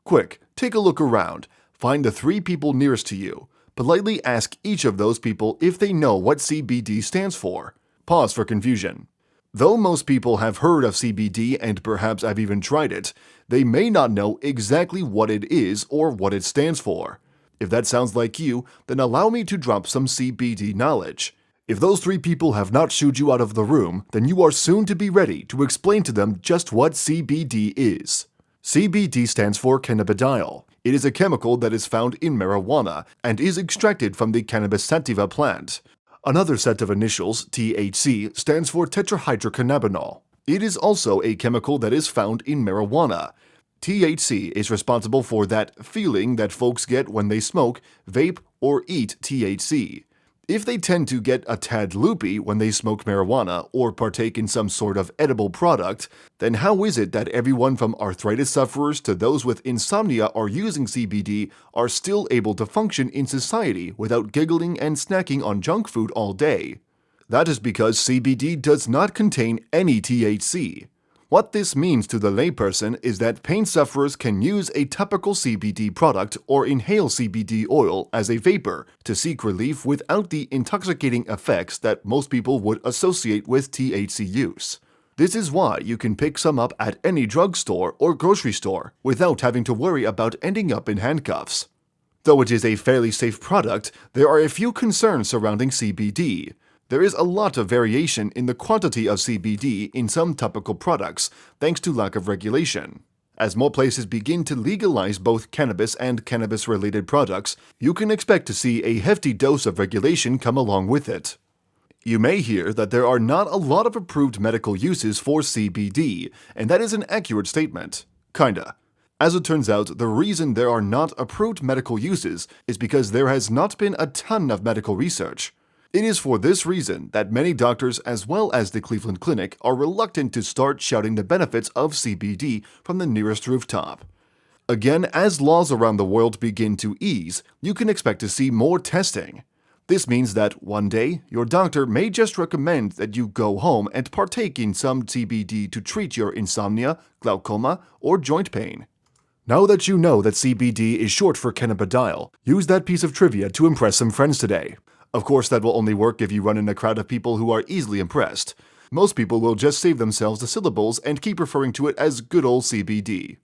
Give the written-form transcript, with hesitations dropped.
Quick, take a look around. Find the 3 people nearest to you. Politely ask each of those people if they know what CBD stands for. Pause for confusion. Though most people have heard of CBD and perhaps have even tried it, they may not know exactly what it is or what it stands for. If that sounds like you, then allow me to drop some CBD knowledge. If those 3 people have not shooed you out of the room, then you are soon to be ready to explain to them just what CBD is. CBD stands for cannabidiol. It is a chemical that is found in marijuana and is extracted from the Cannabis sativa plant. Another set of initials, THC, stands for tetrahydrocannabinol. It is also a chemical that is found in marijuana. THC is responsible for that feeling that folks get when they smoke, vape, or eat THC. If they tend to get a tad loopy when they smoke marijuana or partake in some sort of edible product, then how is it that everyone from arthritis sufferers to those with insomnia are using CBD are still able to function in society without giggling and snacking on junk food all day? That is because CBD does not contain any THC. What this means to the layperson is that pain sufferers can use a topical CBD product or inhale CBD oil as a vapor to seek relief without the intoxicating effects that most people would associate with THC use. This is why you can pick some up at any drugstore or grocery store without having to worry about ending up in handcuffs. Though it is a fairly safe product, there are a few concerns surrounding CBD. There is a lot of variation in the quantity of CBD in some topical products, thanks to lack of regulation. As more places begin to legalize both cannabis and cannabis-related products, you can expect to see a hefty dose of regulation come along with it. You may hear that there are not a lot of approved medical uses for CBD, and that is an accurate statement. Kinda. As it turns out, the reason there are not approved medical uses is because there has not been a ton of medical research. It is for this reason that many doctors as well as the Cleveland Clinic are reluctant to start shouting the benefits of CBD from the nearest rooftop. Again, as laws around the world begin to ease, you can expect to see more testing. This means that one day, your doctor may just recommend that you go home and partake in some CBD to treat your insomnia, glaucoma, or joint pain. Now that you know that CBD is short for cannabidiol, use that piece of trivia to impress some friends today. Of course, that will only work if you run in a crowd of people who are easily impressed. Most people will just save themselves the syllables and keep referring to it as good old CBD.